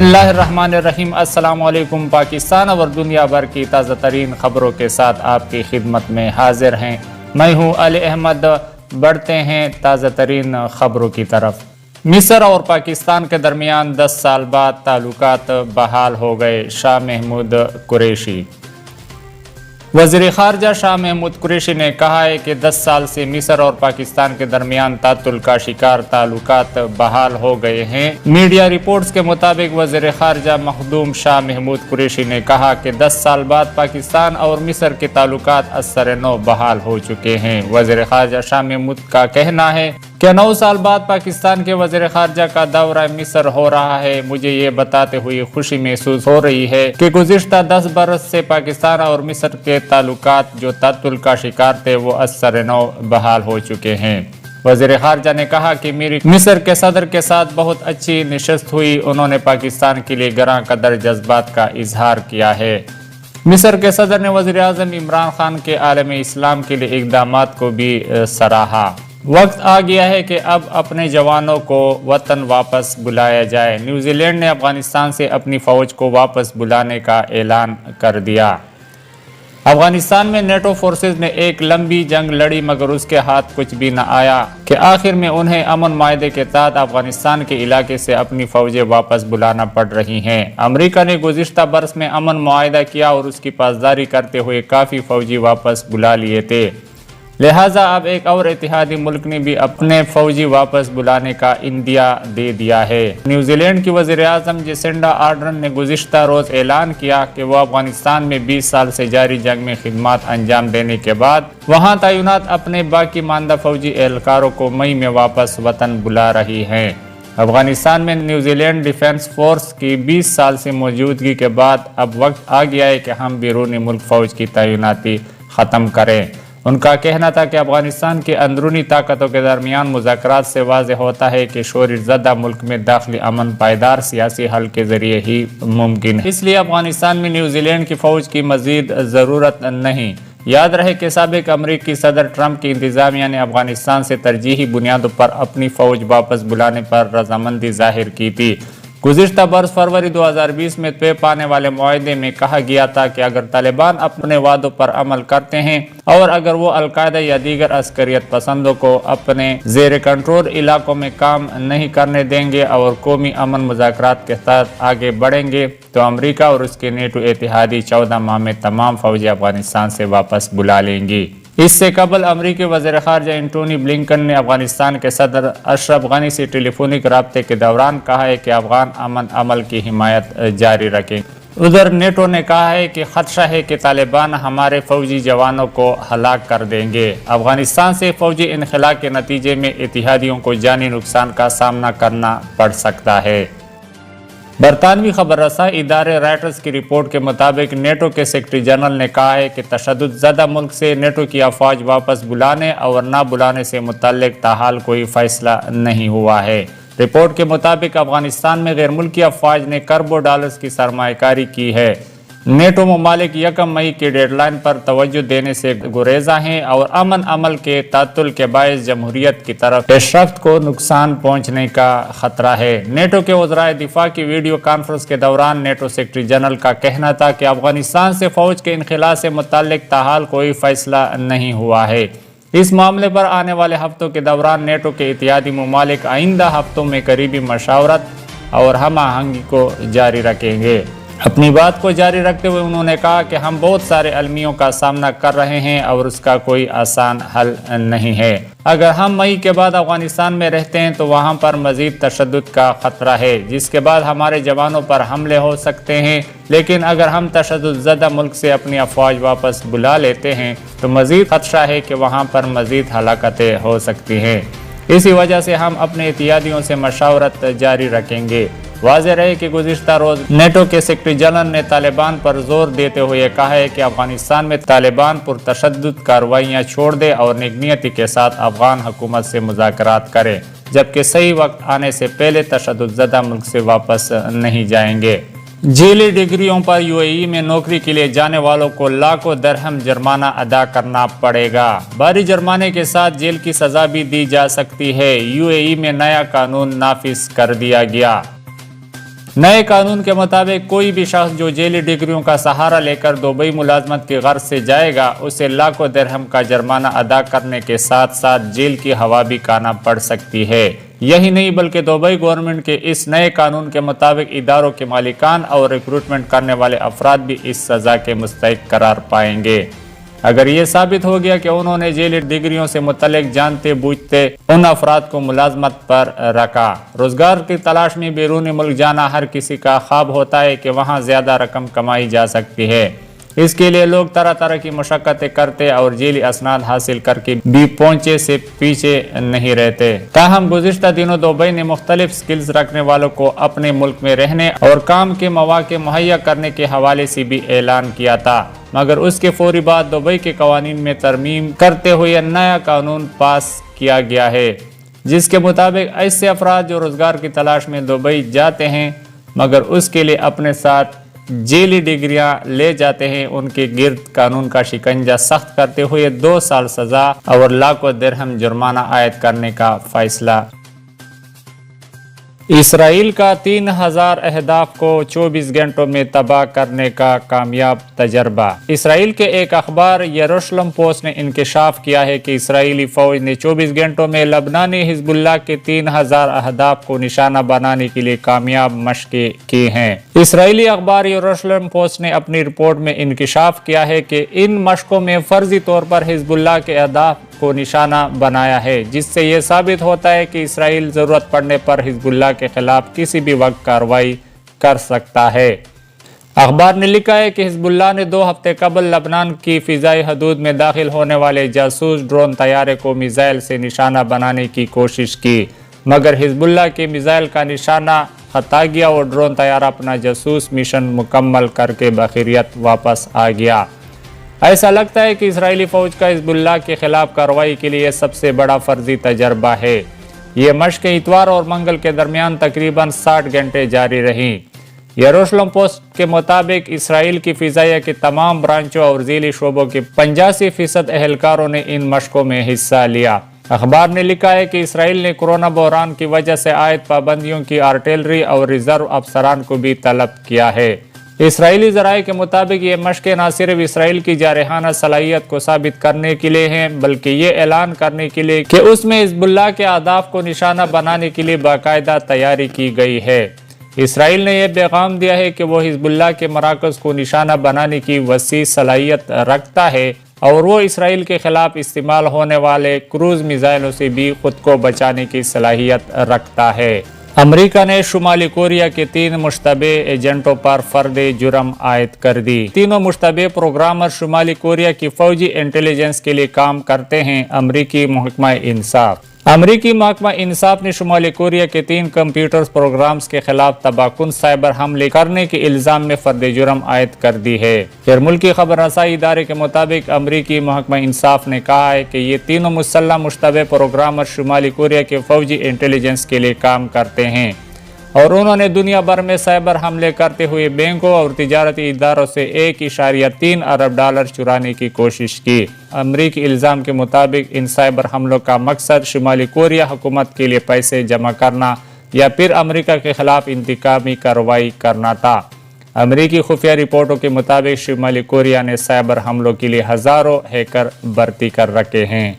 اللہ الرحمن الرحیم۔ السلام علیکم۔ پاکستان اور دنیا بھر کی تازہ ترین خبروں کے ساتھ آپ کی خدمت میں حاضر ہیں۔ میں ہوں علی احمد۔ بڑھتے ہیں تازہ ترین خبروں کی طرف۔ مصر اور پاکستان کے درمیان 10 سال بعد تعلقات بحال ہو گئے۔ شاہ محمود قریشی۔ وزیر خارجہ شاہ محمود قریشی نے کہا ہے کہ 10 سال سے مصر اور پاکستان کے درمیان تعطل کا شکار تعلقات بحال ہو گئے ہیں۔ میڈیا رپورٹس کے مطابق وزیر خارجہ مخدوم شاہ محمود قریشی نے کہا کہ 10 سال بعد پاکستان اور مصر کے تعلقات از سر نو بحال ہو چکے ہیں۔ وزیر خارجہ شاہ محمود کا کہنا ہے کہ 9 سال بعد پاکستان کے وزیر خارجہ کا دورہ مصر ہو رہا ہے۔ مجھے یہ بتاتے ہوئے خوشی محسوس ہو رہی ہے کہ گزشتہ 10 برس سے پاکستان اور مصر کے تعلقات جو تعطل کا شکار تھے وہ از سر نو بحال ہو چکے ہیں۔ وزیر خارجہ نے کہا کہ میری مصر کے صدر کے ساتھ بہت اچھی نشست ہوئی۔ انہوں نے پاکستان کے لیے گراں قدر جذبات کا اظہار کیا ہے۔ مصر کے صدر نے وزیر اعظم عمران خان کے عالم اسلام کے لیے اقدامات کو بھی سراہا۔ وقت آ گیا ہے کہ اب اپنے جوانوں کو وطن واپس بلایا جائے۔ نیوزی لینڈ نے افغانستان سے اپنی فوج کو واپس بلانے کا اعلان کر دیا۔ افغانستان میں نیٹو فورسز نے ایک لمبی جنگ لڑی مگر اس کے ہاتھ کچھ بھی نہ آیا کہ آخر میں انہیں امن معاہدے کے تحت افغانستان کے علاقے سے اپنی فوجیں واپس بلانا پڑ رہی ہیں۔ امریکہ نے گزشتہ برس میں امن معاہدہ کیا اور اس کی پاسداری کرتے ہوئے کافی فوجی واپس بلا لیے تھے، لہٰذا اب ایک اور اتحادی ملک نے بھی اپنے فوجی واپس بلانے کا عندیہ دے دیا ہے۔ نیوزی لینڈ کی وزیر اعظم جیسنڈا آرڈرن نے گزشتہ روز اعلان کیا کہ وہ افغانستان میں 20 سال سے جاری جنگ میں خدمات انجام دینے کے بعد وہاں تعینات اپنے باقی ماندہ فوجی اہلکاروں کو مئی میں واپس وطن بلا رہی ہیں۔ افغانستان میں نیوزی لینڈ ڈیفنس فورس کی 20 سال سے موجودگی کے بعد اب وقت آ گیا ہے کہ ہم بیرونی ملک فوج کی تعیناتی ختم کریں۔ ان کا کہنا تھا کہ افغانستان کی اندرونی طاقتوں کے درمیان مذاکرات سے واضح ہوتا ہے کہ شورش زدہ ملک میں داخلی امن پائیدار سیاسی حل کے ذریعے ہی ممکن ہے، اس لیے افغانستان میں نیوزی لینڈ کی فوج کی مزید ضرورت نہیں۔ یاد رہے کہ سابق امریکی صدر ٹرمپ کی انتظامیہ نے افغانستان سے ترجیحی بنیادوں پر اپنی فوج واپس بلانے پر رضامندی ظاہر کی تھی۔ گزشتہ برس فروری 2020 میں طے پانے والے معاہدے میں کہا گیا تھا کہ اگر طالبان اپنے وعدوں پر عمل کرتے ہیں اور اگر وہ القاعدہ یا دیگر عسکریت پسندوں کو اپنے زیر کنٹرول علاقوں میں کام نہیں کرنے دیں گے اور قومی امن مذاکرات کے تحت آگے بڑھیں گے تو امریکہ اور اس کے نیٹو اتحادی 14 ماہ میں تمام فوجیں افغانستان سے واپس بلا لیں گی۔ اس سے قبل امریکی وزیر خارجہ انٹونی بلنکن نے افغانستان کے صدر اشرف غنی سے ٹیلی فونک رابطے کے دوران کہا ہے کہ افغان امن عمل کی حمایت جاری رکھیں۔ ادھر نیٹو نے کہا ہے کہ خدشہ ہے کہ طالبان ہمارے فوجی جوانوں کو ہلاک کر دیں گے۔ افغانستان سے فوجی انخلا کے نتیجے میں اتحادیوں کو جانی نقصان کا سامنا کرنا پڑ سکتا ہے۔ برطانوی خبر رساں ادارے رائٹرز کی رپورٹ کے مطابق نیٹو کے سیکرٹری جنرل نے کہا ہے کہ تشدد زدہ ملک سے نیٹو کی افواج واپس بلانے اور نہ بلانے سے متعلق تاحال کوئی فیصلہ نہیں ہوا ہے۔ رپورٹ کے مطابق افغانستان میں غیر ملکی افواج نے کروڑوں ڈالرز کی سرمایہ کاری کی ہے۔ نیٹو ممالک 1 مئی کی ڈیڈ لائن پر توجہ دینے سے گریزاں ہیں اور امن عمل کے تعطل کے باعث جمہوریت کی طرف پیشرفت کو نقصان پہنچنے کا خطرہ ہے۔ نیٹو کے وزرائے دفاع کی ویڈیو کانفرنس کے دوران نیٹو سیکرٹری جنرل کا کہنا تھا کہ افغانستان سے فوج کے انخلا سے متعلق تاحال کوئی فیصلہ نہیں ہوا ہے۔ اس معاملے پر آنے والے ہفتوں کے دوران نیٹو کے اتحادی ممالک آئندہ ہفتوں میں قریبی مشاورت اور ہم آہنگی کو جاری رکھیں گے۔ اپنی بات کو جاری رکھتے ہوئے انہوں نے کہا کہ ہم بہت سارے المیوں کا سامنا کر رہے ہیں اور اس کا کوئی آسان حل نہیں ہے۔ اگر ہم مئی کے بعد افغانستان میں رہتے ہیں تو وہاں پر مزید تشدد کا خطرہ ہے جس کے بعد ہمارے جوانوں پر حملے ہو سکتے ہیں، لیکن اگر ہم تشدد زدہ ملک سے اپنی افواج واپس بلا لیتے ہیں تو مزید خدشہ ہے کہ وہاں پر مزید ہلاکتیں ہو سکتی ہیں۔ اسی وجہ سے ہم اپنے اتحادیوں سے مشاورت جاری رکھیں گے۔ واضح رہے کہ گزشتہ روز نیٹو کے سیکرٹری جنرل نے طالبان پر زور دیتے ہوئے کہا ہے کہ افغانستان میں طالبان پر تشدد کارروائیاں چھوڑ دے اور نیک نیتی کے ساتھ افغان حکومت سے مذاکرات کرے، جبکہ صحیح وقت آنے سے پہلے تشدد زدہ ملک سے واپس نہیں جائیں گے۔ جعلی ڈگریوں پر UAE میں نوکری کے لیے جانے والوں کو لاکھوں درہم جرمانہ ادا کرنا پڑے گا۔ بھاری جرمانے کے ساتھ جیل کی سزا بھی دی جا سکتی ہے۔ UAE میں نیا قانون نافذ کر دیا گیا۔ نئے قانون کے مطابق کوئی بھی شخص جو جیلی ڈگریوں کا سہارا لے کر دبئی ملازمت کی غرض سے جائے گا اسے لاکھوں درہم کا جرمانہ ادا کرنے کے ساتھ ساتھ جیل کی ہوا بھی کھانا پڑ سکتی ہے۔ یہی نہیں بلکہ دبئی گورنمنٹ کے اس نئے قانون کے مطابق اداروں کے مالکان اور ریکروٹمنٹ کرنے والے افراد بھی اس سزا کے مستحق قرار پائیں گے۔ اگر یہ ثابت ہو گیا کہ انہوں نے جیلی ڈگریوں سے متعلق جانتے بوجھتے ان افراد کو ملازمت پر رکھا۔ روزگار کی تلاش میں بیرون ملک جانا ہر کسی کا خواب ہوتا ہے کہ وہاں زیادہ رقم کمائی جا سکتی ہے۔ اس کے لیے لوگ طرح طرح کی مشقتیں کرتے اور جیلی اسناد حاصل کر کے بھی پہنچے سے پیچھے نہیں رہتے۔ تاہم گزشتہ دنوں دبئی نے مختلف سکلز رکھنے والوں کو اپنے ملک میں رہنے اور کام کے مواقع مہیا کرنے کے حوالے سے بھی اعلان کیا تھا، مگر اس کے فوری بعد دبئی کے قوانین میں ترمیم کرتے ہوئے نیا قانون پاس کیا گیا ہے، جس کے مطابق ایسے افراد جو روزگار کی تلاش میں دبئی جاتے ہیں مگر اس کے لیے اپنے ساتھ جیلی ڈگریاں لے جاتے ہیں، ان کے گرد قانون کا شکنجہ سخت کرتے ہوئے 2 سال سزا اور لاکھوں درہم جرمانہ عائد کرنے کا فیصلہ۔ اسرائیل کا 3000 اہداف کو 24 گھنٹوں میں تباہ کرنے کا کامیاب تجربہ۔ اسرائیل کے ایک اخبار یروشلم پوسٹ نے انکشاف کیا ہے کہ اسرائیلی فوج نے 24 گھنٹوں میں لبنانی حزب اللہ کے 3000 اہداف کو نشانہ بنانے کے لیے کامیاب مشقیں کی ہیں۔ اسرائیلی اخبار یروشلم پوسٹ نے اپنی رپورٹ میں انکشاف کیا ہے کہ ان مشقوں میں فرضی طور پر حزب اللہ کے اہداف کو نشانہ بنایا ہے، جس سے یہ ثابت ہوتا ہے کہ اسرائیل ضرورت پڑنے پر حزب اللہ کے خلاف کسی بھی وقت کارروائی کر سکتا ہے۔ اخبار نے لکھا ہے کہ حزب اللہ نے 2 ہفتے قبل لبنان کی فضائی حدود میں داخل ہونے والے جاسوس ڈرون طیارے کو میزائل سے نشانہ بنانے کی کوشش کی، مگر حزب اللہ کے میزائل کا نشانہ خطا گیا اور ڈرون طیارہ اپنا جاسوس مشن مکمل کر کے بخیریت واپس آ گیا۔ ایسا لگتا ہے کہ اسرائیلی فوج کا حزب اللہ کے خلاف کارروائی کے لیے سب سے بڑا فرضی تجربہ ہے۔ یہ مشقیں اتوار اور منگل کے درمیان تقریباً 60 گھنٹے جاری رہیں۔ یروشلم پوسٹ کے مطابق اسرائیل کی فضائیہ کے تمام برانچوں اور ذیلی شعبوں کے 85% اہلکاروں نے ان مشقوں میں حصہ لیا۔ اخبار نے لکھا ہے کہ اسرائیل نے کورونا بحران کی وجہ سے عائد پابندیوں کی آرٹلری اور ریزرو افسران کو بھی طلب کیا ہے۔ اسرائیلی ذرائع کے مطابق یہ مشقیں نہ صرف اسرائیل کی جارحانہ صلاحیت کو ثابت کرنے کے لیے ہیں بلکہ یہ اعلان کرنے کے لیے کہ اس میں حزب اللہ کے اہداف کو نشانہ بنانے کے لیے باقاعدہ تیاری کی گئی ہے۔ اسرائیل نے یہ پیغام دیا ہے کہ وہ حزب اللہ کے مراکز کو نشانہ بنانے کی وسیع صلاحیت رکھتا ہے اور وہ اسرائیل کے خلاف استعمال ہونے والے کروز میزائلوں سے بھی خود کو بچانے کی صلاحیت رکھتا ہے۔ امریکہ نے شمالی کوریا کے 3 مشتبہ ایجنٹوں پر فرد جرم عائد کر دی۔ تینوں مشتبہ پروگرامر شمالی کوریا کی فوجی انٹیلیجنس کے لیے کام کرتے ہیں۔ امریکی محکمہ انصاف نے شمالی کوریا کے 3 کمپیوٹر پروگرامز کے خلاف تباہ کن سائبر حملے کرنے کے الزام میں فرد جرم عائد کر دی ہے۔ غیر ملکی خبر رسائی ادارے کے مطابق امریکی محکمہ انصاف نے کہا ہے کہ یہ تینوں مسلح مشتبہ پروگرامر شمالی کوریا کے فوجی انٹیلیجنس کے لیے کام کرتے ہیں اور انہوں نے دنیا بھر میں سائبر حملے کرتے ہوئے بینکوں اور تجارتی اداروں سے $1.3 ارب چرانے کی کوشش کی۔ امریکی الزام کے مطابق ان سائبر حملوں کا مقصد شمالی کوریا حکومت کے لیے پیسے جمع کرنا یا پھر امریکہ کے خلاف انتقامی کارروائی کرنا تھا۔ امریکی خفیہ رپورٹوں کے مطابق شمالی کوریا نے سائبر حملوں کے لیے ہزاروں ہیکر بھرتی کر رکھے ہیں۔